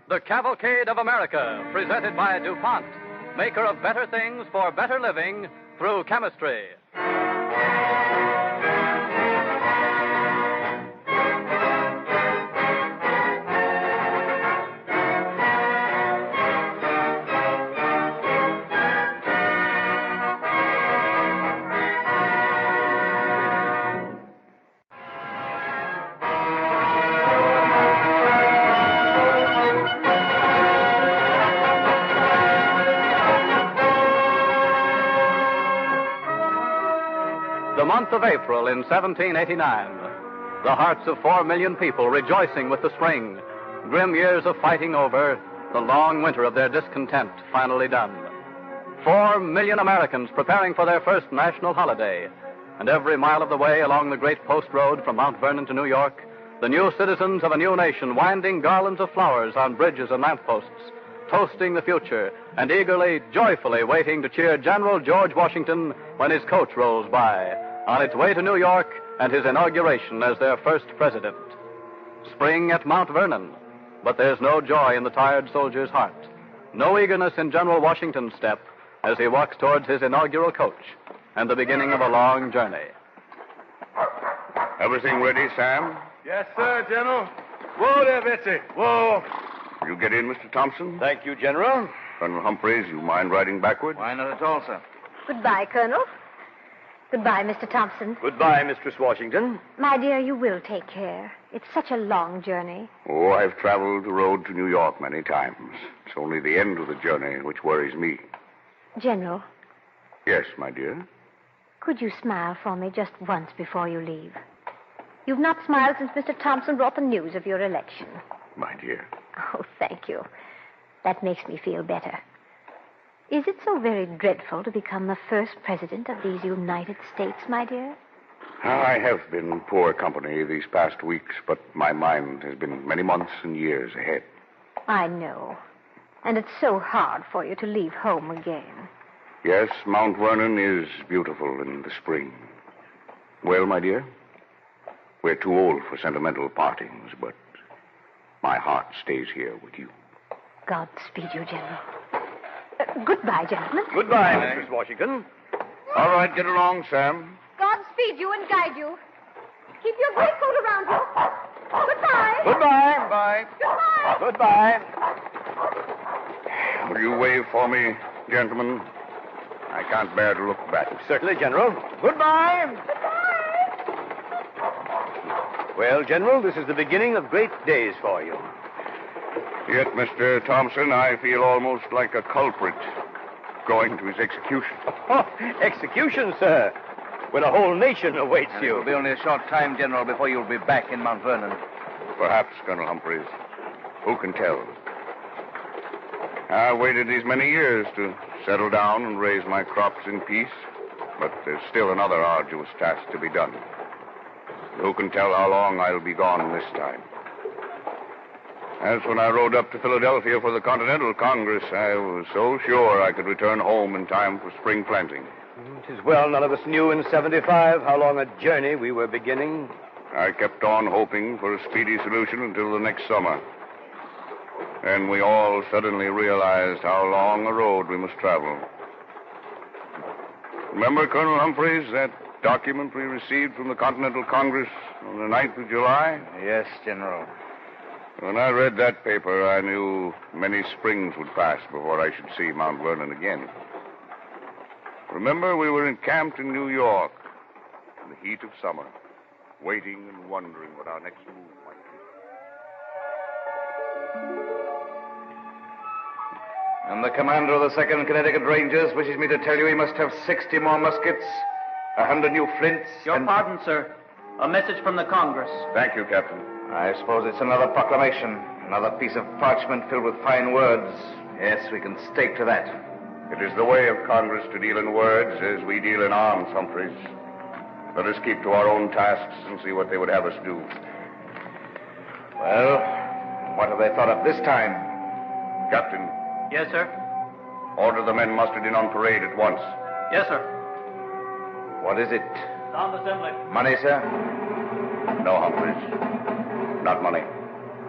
The Cavalcade of America, presented by DuPont, maker of better things for better living through chemistry. The month of April in 1789. The hearts of 4 million people rejoicing with the spring. Grim years of fighting over, the long winter of their discontent finally done. 4 million Americans preparing for their first national holiday. And every mile of the way along the great post road from Mount Vernon to New York, the new citizens of a new nation winding garlands of flowers on bridges and lampposts, toasting the future and eagerly, joyfully waiting to cheer General George Washington when his coach rolls by, on its way to New York and his inauguration as their first president. Spring at Mount Vernon, but there's no joy in the tired soldier's heart, no eagerness in General Washington's step as he walks towards his inaugural coach and the beginning of a long journey. Everything ready, Sam? Yes, sir, General. Whoa there, Betsy. Whoa. You get in, Mr. Thompson? Thank you, General. Colonel Humphreys, you mind riding backward? Why not at all, sir? Goodbye, Colonel. Goodbye, Mr. Thompson. Goodbye, Mistress Washington. My dear, you will take care. It's such a long journey. Oh, I've traveled the road to New York many times. It's only the end of the journey which worries me. General, Yes, my dear. could you smile for me just once before you leave? You've not smiled since Mr. Thompson brought the news of your election. My dear. Oh, thank you. That makes me feel better. Is it so very dreadful to become the first president of these United States, my dear? I have been poor company these past weeks, but my mind has been many months and years ahead. I know. And it's so hard for you to leave home again. Yes, Mount Vernon is beautiful in the spring. Well, my dear, we're too old for sentimental partings, but my heart stays here with you. Godspeed you, General. Goodbye, gentlemen. Goodbye, Mistress Washington. All right, get along, Sam. Godspeed you and guide you. Keep your greatcoat around you. Goodbye. Goodbye. Goodbye. Goodbye. Will you wave for me, gentlemen? I can't bear to look back. Certainly, General. Goodbye. Well, General, this is the beginning of great days for you. Yet, Mr. Thompson, I feel almost like a culprit going to his execution. Oh, execution, sir. When a whole nation awaits you. It will be only a short time, General, before you'll be back in Mount Vernon. Perhaps, Colonel Humphreys. Who can tell? I waited these many years to settle down and raise my crops in peace, but there's still another arduous task to be done. Who can tell how long I'll be gone this time? As when I rode up to Philadelphia for the Continental Congress, I was so sure I could return home in time for spring planting. It is well none of us knew in 75 how long a journey we were beginning. I kept on hoping for a speedy solution until the next summer. Then we all suddenly realized how long a road we must travel. Remember, Colonel Humphreys, that document we received from the Continental Congress on the 9th of July? Yes, General. When I read that paper, I knew many springs would pass before I should see Mount Vernon again. Remember, we were encamped in New York in the heat of summer, waiting and wondering what our next move might be. And the commander of the 2nd Connecticut Rangers wishes me to tell you he must have 60 more muskets, 100 new flints. Your pardon, sir. A message from the Congress. Thank you, Captain. I suppose it's another proclamation, another piece of parchment filled with fine words. Yes, we can stake to that. It is the way of Congress to deal in words as we deal in arms, Humphreys. Let us keep to our own tasks and see what they would have us do. Well, what have they thought of this time? Captain, Yes, sir. Order the men mustered in on parade at once. Yes, sir. What is it? Sound assembly. Money, sir? No, Humphreys. Not money.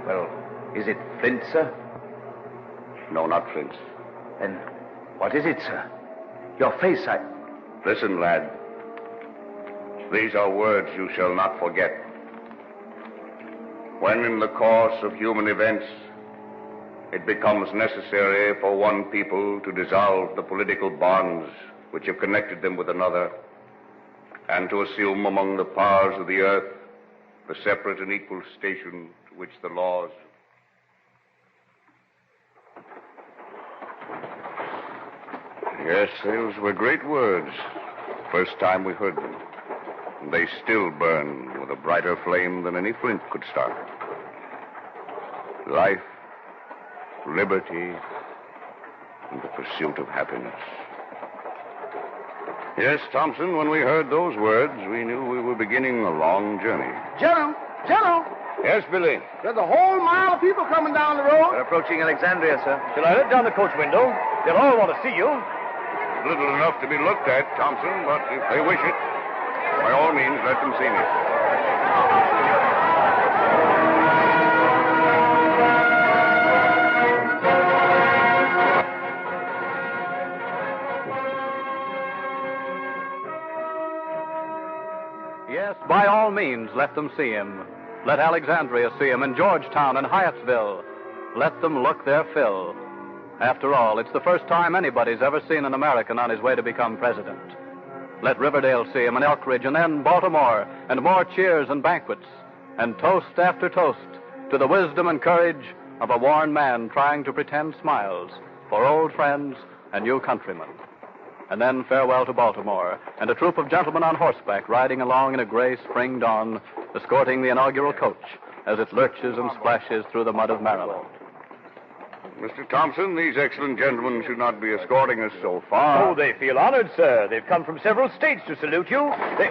Well, is it flint, sir? No, not flints. Then what is it, sir? Your face, Listen, lad. These are words you shall not forget. When in the course of human events it becomes necessary for one people to dissolve the political bonds which have connected them with another, and to assume among the powers of the earth the separate and equal station to which the laws... Yes, those were great words. First time we heard them. They still burn with a brighter flame than any flint could start. Life, liberty, and the pursuit of happiness. Yes, Thompson, when we heard those words, we knew we were beginning a long journey. General! Yes, Billy. There's a whole mile of people coming down the road. We're approaching Alexandria, sir. Shall I let down the coach window? They'll all want to see you. Little enough to be looked at, Thompson, but if they wish it, by all means, let them see me. Yes, by all means, let them see him. Let Alexandria see him, and Georgetown and Hyattsville. Let them look their fill. After all, it's the first time anybody's ever seen an American on his way to become president. Let Riverdale see him, and Elk Ridge, and then Baltimore, and more cheers and banquets, and toast after toast to the wisdom and courage of a worn man trying to pretend smiles for old friends and new countrymen. And then farewell to Baltimore, and a troop of gentlemen on horseback riding along in a gray spring dawn, escorting the inaugural coach as it lurches and splashes through the mud of Maryland. Mr. Thompson, these excellent gentlemen should not be escorting us so far. Oh, they feel honored, sir. They've come from several states to salute you. Are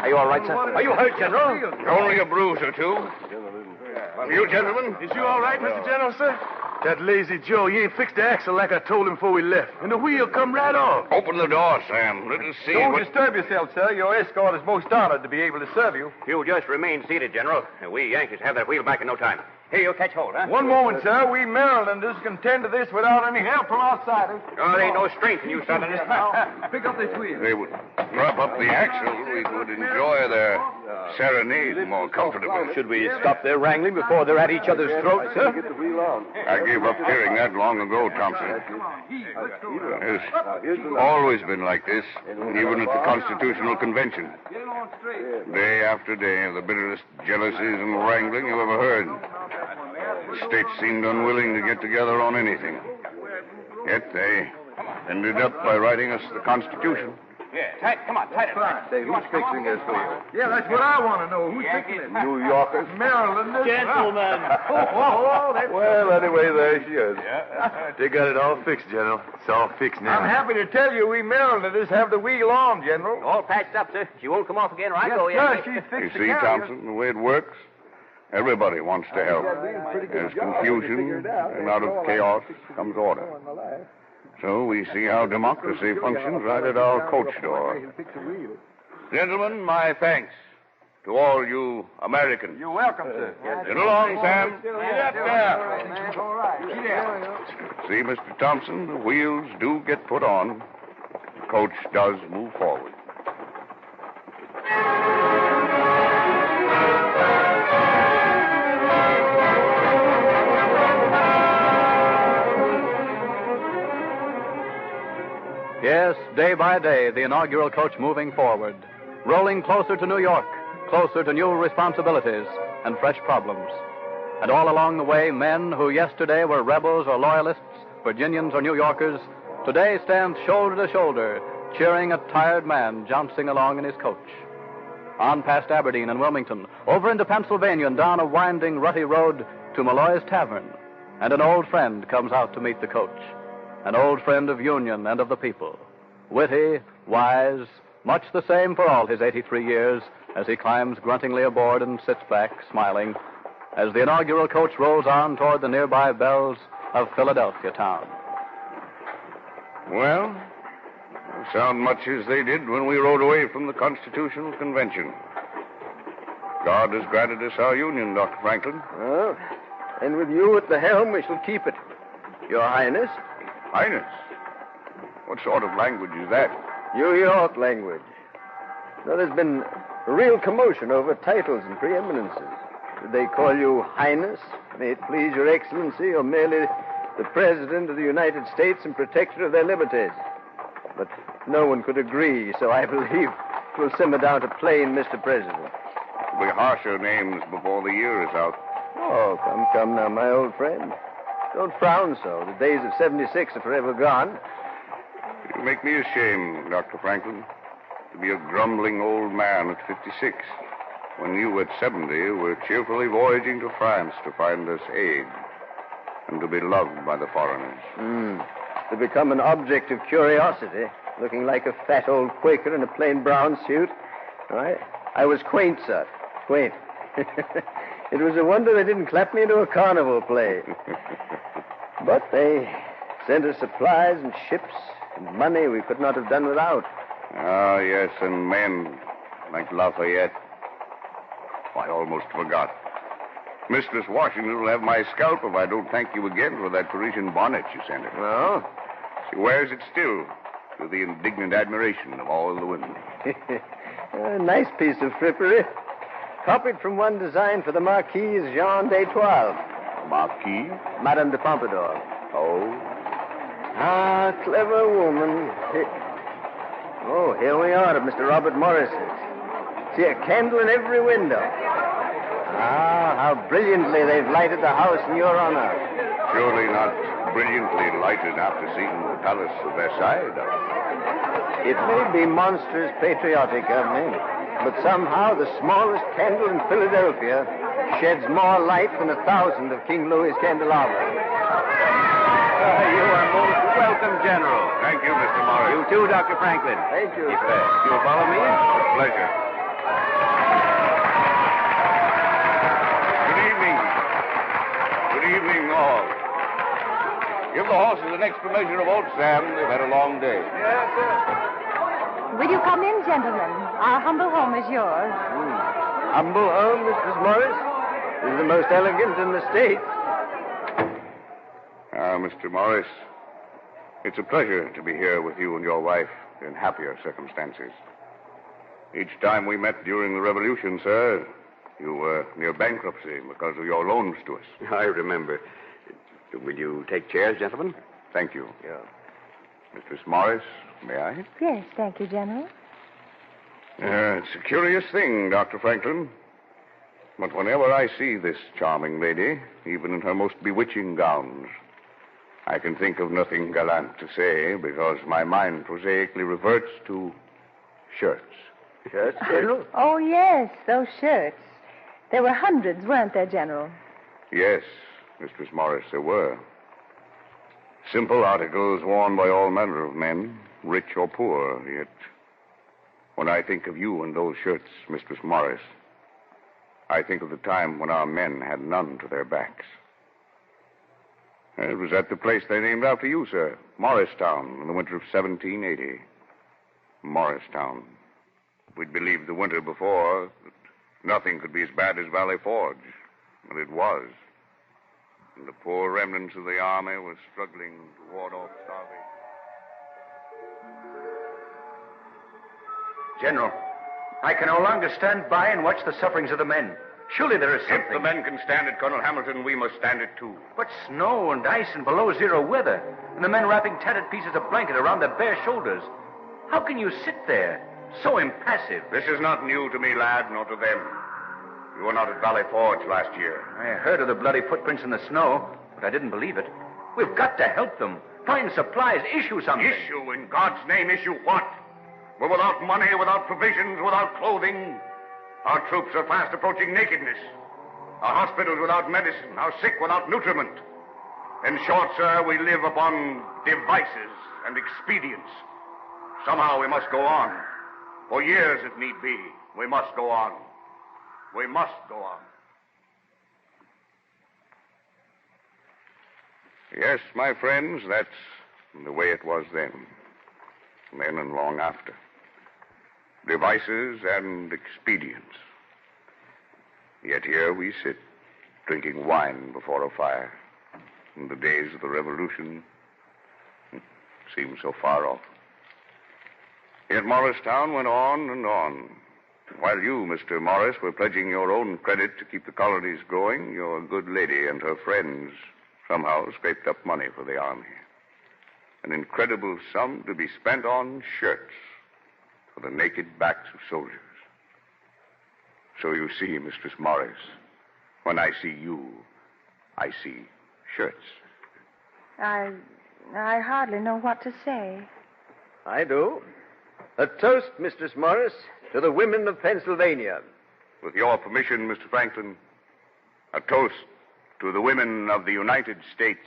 you all right, sir? Are you hurt, General? Only a bruise or two. You gentlemen? Is you all right, Mr. General, sir? That lazy Joe, he ain't fixed the axle like I told him before we left. And the wheel come right off. Open the door, Sam. Let us see Don't what... disturb yourself, sir. Your escort is most honored to be able to serve you. You just remain seated, General. We Yankees have that wheel back in no time. Here, you catch hold, huh? One moment, sir. We Marylanders can tend to this without any help from outsiders. Oh, there ain't no strength in you Southerners. Pick up this wheel. They would rub up the axle. We would enjoy their serenade more comfortably. Should we stop their wrangling before they're at each other's throats, sir? I gave up fearing that long ago, Thompson. It's always been like this, even at the Constitutional Convention. Day after day of the bitterest jealousies and wrangling you ever heard. The states seemed unwilling to get together on anything. Yet they ended up by writing us the Constitution. Yeah, tight. Come on, tight it. Say, who's fixing this for you? Yeah, that's what I want to know. Who's fixing it? New Yorkers. Marylanders. Gentlemen. Well, anyway, there she is. They got it all fixed, General. It's all fixed now. I'm happy to tell you we Marylanders have the wheel on, General. All patched up, sir. She won't come off again, right? Yes, sir, she's You fixed see, Thompson, the way it works? Everybody wants to help. There's confusion, and out of chaos comes order. So we see how democracy functions right at our coach door. Gentlemen, my thanks to all you Americans. You're welcome, sir. Get along, Sam. All right. See, Mr. Thompson, the wheels do get put on. The coach does move forward. Yes, day by day, the inaugural coach moving forward, rolling closer to New York, closer to new responsibilities and fresh problems. And all along the way, men who yesterday were rebels or loyalists, Virginians or New Yorkers, today stand shoulder to shoulder, cheering a tired man jouncing along in his coach. On past Aberdeen and Wilmington, over into Pennsylvania and down a winding, rutty road to Malloy's Tavern, and an old friend comes out to meet the coach. An old friend of Union and of the people. Witty, wise, much the same for all his 83 years as he climbs gruntingly aboard and sits back, smiling. as the inaugural coach rolls on toward the nearby bells of Philadelphia town. Well, sound much as they did when we rode away from the Constitutional Convention. God has granted us our union, Dr. Franklin. Well, and with you at the helm, we shall keep it. Your Highness? Highness? What sort of language is that? New York language. Now, there's been a real commotion over titles and preeminences. Did they call you Highness, may it please your Excellency, or merely the President of the United States and protector of their liberties? But no one could agree, so I believe we'll simmer down to plain Mr. President. There'll be harsher names before the year is out. Oh, come now, my old friend. Don't frown so. The days of 76 are forever gone. You make me ashamed, Dr. Franklin, to be a grumbling old man at 56, when you at 70 were cheerfully voyaging to France to find us aid and to be loved by the foreigners. To become an object of curiosity, looking like a fat old Quaker in a plain brown suit. I was quaint, sir. Quaint. It was a wonder they didn't clap me into a carnival play. But they sent us supplies and ships and money we could not have done without. Ah, yes, and men like Lafayette. I almost forgot. Mistress Washington will have my scalp if I don't thank you again for that Parisian bonnet you sent her. Oh? She wears it still, to the indignant admiration of all the women. A nice piece of frippery. Copied from one designed for the Marquise Jean d'Etoile. Marquis? Madame de Pompadour. Oh? Ah, clever woman. Oh, here we are at Mr. Robert Morris's. See, a candle in every window. Ah, how brilliantly they've lighted the house in your honor. Surely not brilliantly lighted after seeing the Palace of Versailles, though. It may be monstrous patriotic of me, but somehow the smallest candle in Philadelphia sheds more light than 1,000 of King Louis's candelabra. You are most welcome, General. Thank you, Mr. Morris. You too, Dr. Franklin. Thank you. If you'll follow me. With pleasure. Good evening. Good evening, all. Give the horses an extra measure of oats, Sam. They've had a long day. Yes, sir. Will you come in, gentlemen? Our humble home is yours. Humble home, Mrs. Morris. This is the most elegant in the state. Mr. Morris, it's a pleasure to be here with you and your wife in happier circumstances. Each time we met during the Revolution, sir, you were near bankruptcy because of your loans to us. I remember. Will you take chairs, gentlemen? Thank you. Yeah. Mistress Morris, may I? Yes, thank you, General. It's a curious thing, Dr. Franklin. But whenever I see this charming lady, even in her most bewitching gowns, I can think of nothing gallant to say because my mind prosaically reverts to shirts. Shirts, General? Oh, yes, those shirts. There were hundreds, weren't there, General? Yes, Mistress Morris, there were. Simple articles worn by all manner of men, rich or poor, yet when I think of you and those shirts, Mistress Morris, I think of the time when our men had none to their backs. It was at the place they named after you, sir, Morristown, in the winter of 1780. Morristown. We'd believed the winter before that nothing could be as bad as Valley Forge, but it was. And the poor remnants of the army were struggling to ward off starvation. General, I can no longer stand by and watch the sufferings of the men. Surely there is something. If the men can stand it, Colonel Hamilton, we must stand it too. But snow and ice and below zero weather, and the men wrapping tattered pieces of blanket around their bare shoulders. How can you sit there, so impassive? This is not new to me, lad, nor to them. You were not at Valley Forge last year. I heard of the bloody footprints in the snow, but I didn't believe it. We've got to help them. Find supplies, issue something. Issue? In God's name, issue what? We're without money, without provisions, without clothing. Our troops are fast approaching nakedness. Our hospitals without medicine, our sick without nutriment. In short, sir, we live upon devices and expedients. Somehow we must go on. For years, if need be, we must go on. We must go on. Yes, my friends, that's the way it was then. Then and long after. Devices and expedients. Yet here we sit, drinking wine before a fire. And the days of the Revolution seem so far off. Yet Morristown went on and on. While you, Mr. Morris, were pledging your own credit to keep the colonies going, your good lady and her friends somehow scraped up money for the army. An incredible sum to be spent on shirts for the naked backs of soldiers. So you see, Mistress Morris, when I see you, I see shirts. I hardly know what to say. I do. A toast, Mistress Morris, to the women of Pennsylvania. With your permission, Mr. Franklin, a toast to the women of the United States.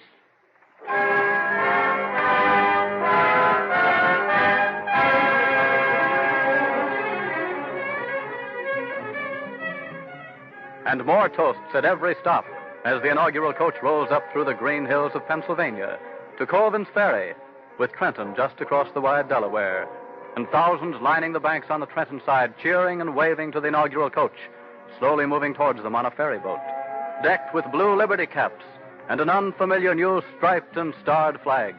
And more toasts at every stop as the inaugural coach rolls up through the green hills of Pennsylvania to Colvin's Ferry, with Trenton just across the wide Delaware, and thousands lining the banks on the Trenton side, cheering and waving to the inaugural coach, slowly moving towards them on a ferry boat, decked with blue Liberty caps and an unfamiliar new striped and starred flag.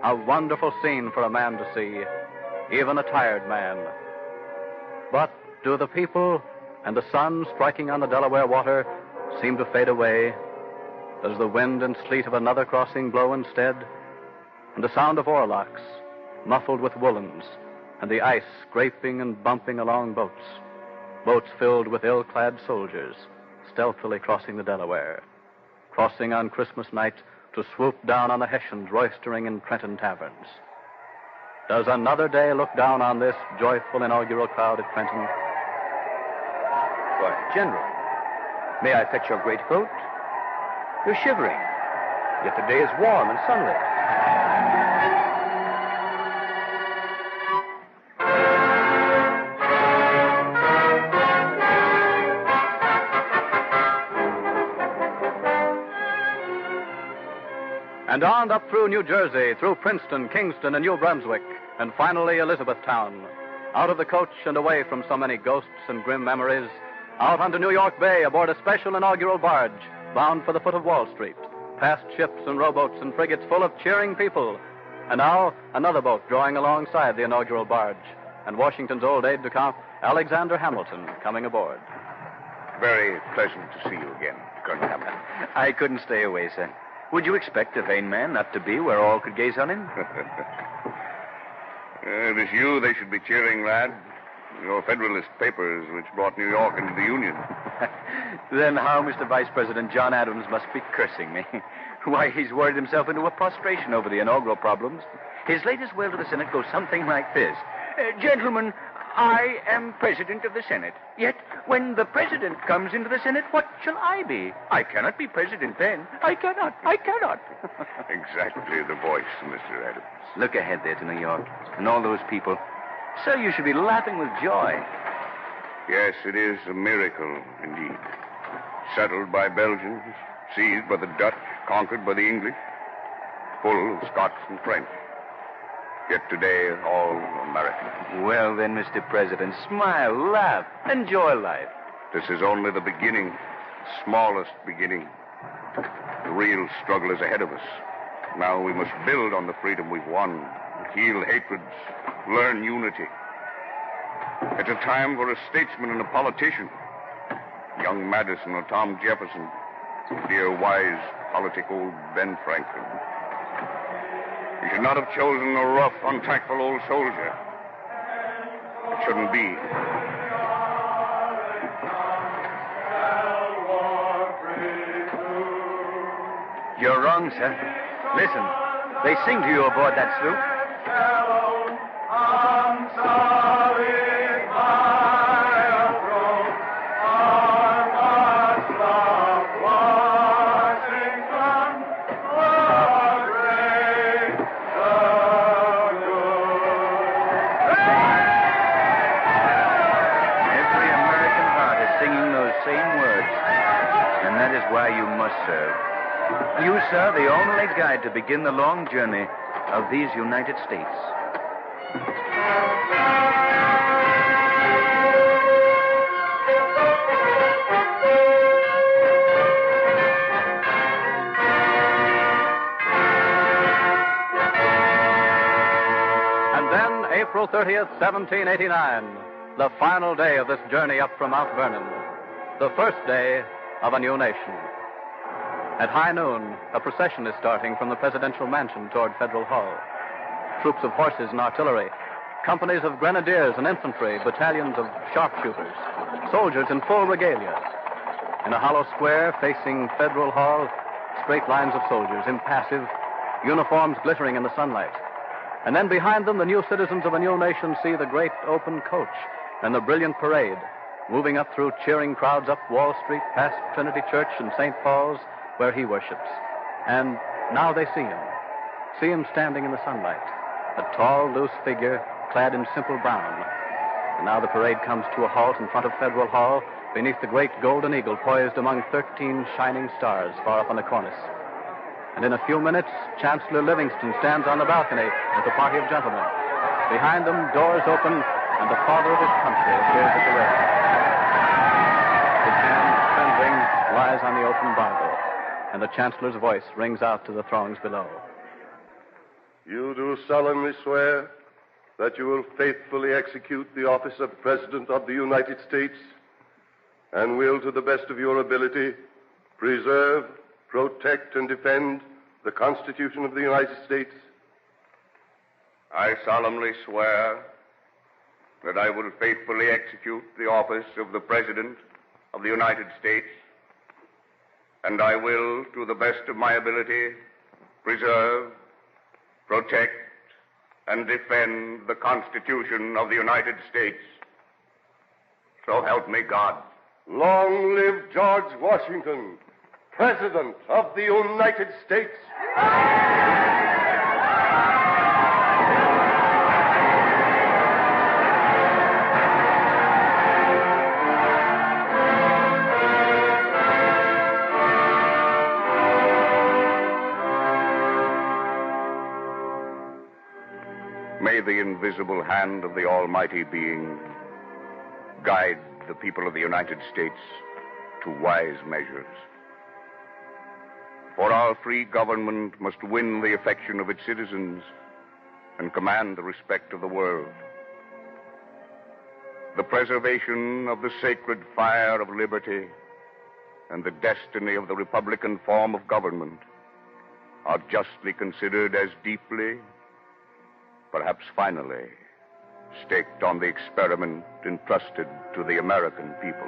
A wonderful scene for a man to see, even a tired man. But do the people and the sun striking on the Delaware water seem to fade away? Does the wind and sleet of another crossing blow instead? And the sound of oarlocks, muffled with woolens, and the ice scraping and bumping along boats. Boats filled with ill-clad soldiers, stealthily crossing the Delaware. Crossing on Christmas night to swoop down on the Hessians roistering in Trenton taverns. Does another day look down on this joyful inaugural crowd at Trenton? Why, General, may I fetch your greatcoat? You're shivering, yet the day is warm and sunlit. And on up through New Jersey, through Princeton, Kingston, and New Brunswick, and finally Elizabethtown. Out of the coach and away from so many ghosts and grim memories, out onto New York Bay aboard a special inaugural barge bound for the foot of Wall Street, past ships and rowboats and frigates full of cheering people. And now another boat drawing alongside the inaugural barge, and Washington's old aide-de-camp, Alexander Hamilton, coming aboard. Very pleasant to see you again, Colonel Hamilton. I couldn't stay away, sir. Would you expect a vain man not to be where all could gaze on him? It is you they should be cheering, lad. Your Federalist papers, which brought New York into the Union. Then how Mr. Vice President John Adams must be cursing me. Why, he's worried himself into a prostration over the inaugural problems. His latest will to the Senate goes something like this. Gentlemen, I am President of the Senate. Yet, when the President comes into the Senate, what shall I be? I cannot be President then. I cannot. Exactly the voice, Mr. Adams. Look ahead there to New York, and all those people. Sir, you should be laughing with joy. Yes, it is a miracle, indeed. Settled by Belgians, seized by the Dutch, conquered by the English, full of Scots and French. Yet today, all American. Well, then, Mr. President, smile, laugh, enjoy life. This is only the beginning, smallest beginning. The real struggle is ahead of us. Now we must build on the freedom we've won, heal hatreds, learn unity. It's a time for a statesman and a politician. Young Madison or Tom Jefferson, dear wise politic old Ben Franklin. You should not have chosen a rough, untactful old soldier. It shouldn't be. You're wrong, sir. Listen, they sing to you aboard that sloop. I'm sorry I approach on a slough Washington, the great, the good. Every American heart is singing those same words, and that is why you must serve. You, sir, the only tailor-made guide to begin the long journey of these United States. And then, April 30th, 1789, the final day of this journey up from Mount Vernon, the first day of a new nation. At high noon, a procession is starting from the presidential mansion toward Federal Hall. Troops of horses and artillery, companies of grenadiers and infantry, battalions of sharpshooters, soldiers in full regalia. In a hollow square facing Federal Hall, straight lines of soldiers, impassive, uniforms glittering in the sunlight. And then behind them, the new citizens of a new nation see the great open coach and the brilliant parade, moving up through cheering crowds up Wall Street, past Trinity Church and St. Paul's, where he worships. And now they see him standing in the sunlight, a tall, loose figure clad in simple brown. And now the parade comes to a halt in front of Federal Hall, beneath the great golden eagle poised among 13 shining stars far up on the cornice. And in a few minutes, Chancellor Livingston stands on the balcony with a party of gentlemen. Behind them, doors open, and the father of his country appears at the rail. His hand, trembling, lies on the open Bible, and the Chancellor's voice rings out to the throngs below. You do solemnly swear that you will faithfully execute the office of President of the United States and will, to the best of your ability, preserve, protect, and defend the Constitution of the United States? I solemnly swear that I will faithfully execute the office of the President of the United States, and I will, to the best of my ability, preserve, protect, and defend the Constitution of the United States. So help me God. Long live George Washington, President of the United States. May the invisible hand of the Almighty Being guide the people of the United States to wise measures. For our free government must win the affection of its citizens and command the respect of the world. The preservation of the sacred fire of liberty and the destiny of the Republican form of government are justly considered as deeply, perhaps finally, staked on the experiment entrusted to the American people.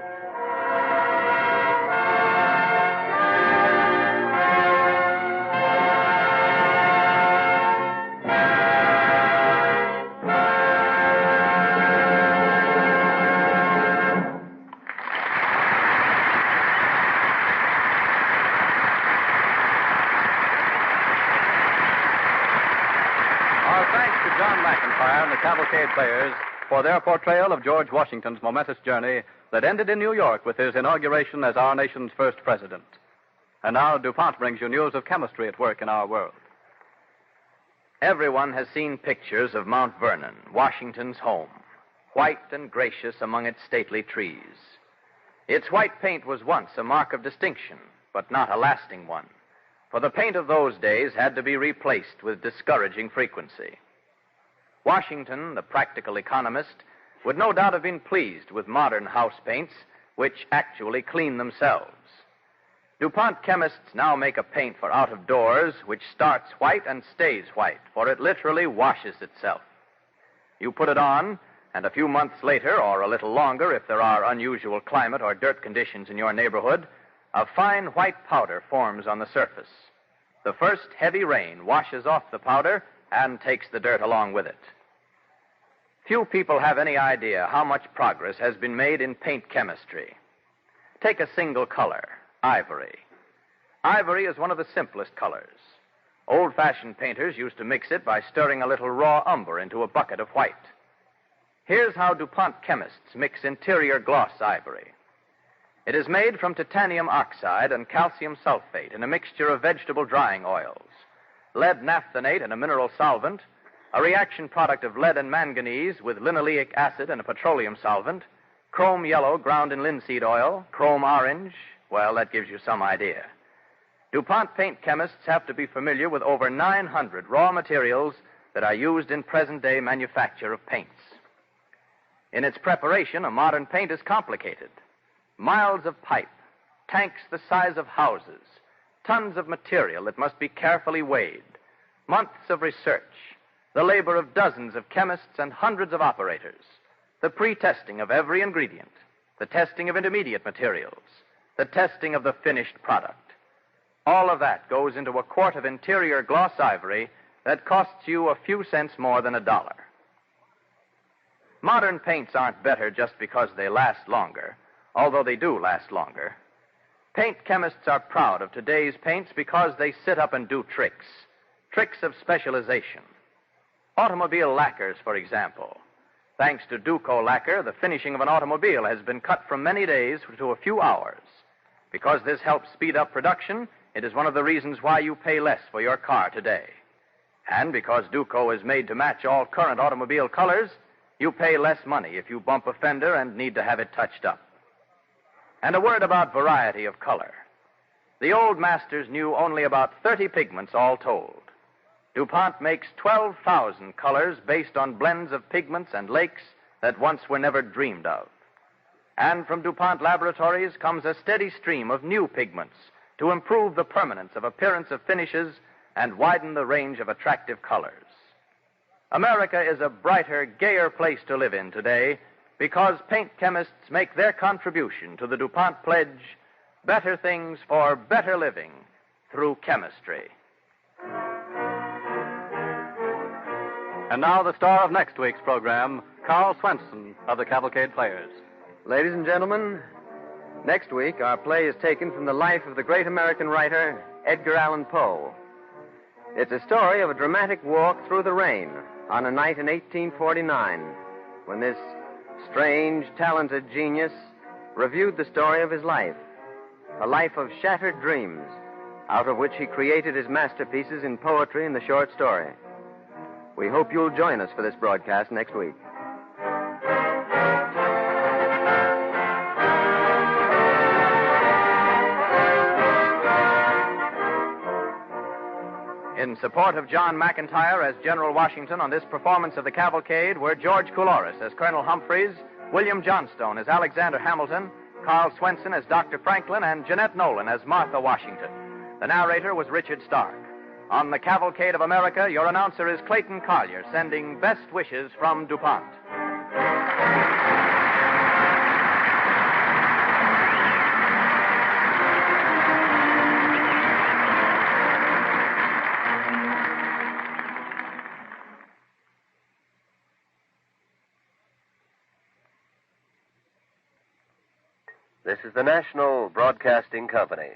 And the Cavalcade players for their portrayal of George Washington's momentous journey that ended in New York with his inauguration as our nation's first president. And now DuPont brings you news of chemistry at work in our world. Everyone has seen pictures of Mount Vernon, Washington's home, white and gracious among its stately trees. Its white paint was once a mark of distinction, but not a lasting one, for the paint of those days had to be replaced with discouraging frequency. Washington, the practical economist, would no doubt have been pleased with modern house paints, which actually clean themselves. DuPont chemists now make a paint for out of doors which starts white and stays white, for it literally washes itself. You put it on, and a few months later, or a little longer if there are unusual climate or dirt conditions in your neighborhood, a fine white powder forms on the surface. The first heavy rain washes off the powder and takes the dirt along with it. Few people have any idea how much progress has been made in paint chemistry. Take a single color, ivory. Ivory is one of the simplest colors. Old-fashioned painters used to mix it by stirring a little raw umber into a bucket of white. Here's how DuPont chemists mix interior gloss ivory. It is made from titanium oxide and calcium sulfate in a mixture of vegetable drying oils, lead naphthenate and a mineral solvent, a reaction product of lead and manganese with linoleic acid and a petroleum solvent, chrome yellow ground in linseed oil, chrome orange. Well, that gives you some idea. DuPont paint chemists have to be familiar with over 900 raw materials that are used in present-day manufacture of paints. In its preparation, a modern paint is complicated. Miles of pipe, tanks the size of houses, tons of material that must be carefully weighed, months of research, the labor of dozens of chemists and hundreds of operators, the pre-testing of every ingredient, the testing of intermediate materials, the testing of the finished product. All of that goes into a quart of interior gloss ivory that costs you a few cents more than $1. Modern paints aren't better just because they last longer, although they do last longer. Paint chemists are proud of today's paints because they sit up and do tricks of specialization. Automobile lacquers, for example. Thanks to Duco lacquer, the finishing of an automobile has been cut from many days to a few hours. Because this helps speed up production, it is one of the reasons why you pay less for your car today. And because Duco is made to match all current automobile colors, you pay less money if you bump a fender and need to have it touched up. And a word about variety of color. The old masters knew only about 30 pigments all told. DuPont makes 12,000 colors based on blends of pigments and lakes that once were never dreamed of. And from DuPont laboratories comes a steady stream of new pigments to improve the permanence of appearance of finishes and widen the range of attractive colors. America is a brighter, gayer place to live in today because paint chemists make their contribution to the DuPont pledge, better things for better living through chemistry. And now the star of next week's program, Carl Swenson of the Cavalcade Players. Ladies and gentlemen, next week our play is taken from the life of the great American writer Edgar Allan Poe. It's a story of a dramatic walk through the rain on a night in 1849 when this strange, talented genius reviewed the story of his life, a life of shattered dreams, out of which he created his masterpieces in poetry and the short story. We hope you'll join us for this broadcast next week. In support of John McIntyre as General Washington on this performance of the Cavalcade were George Couloris as Colonel Humphreys, William Johnstone as Alexander Hamilton, Carl Swenson as Dr. Franklin, and Jeanette Nolan as Martha Washington. The narrator was Richard Stark. On the Cavalcade of America, your announcer is Clayton Collier, sending best wishes from DuPont. This is the National Broadcasting Company.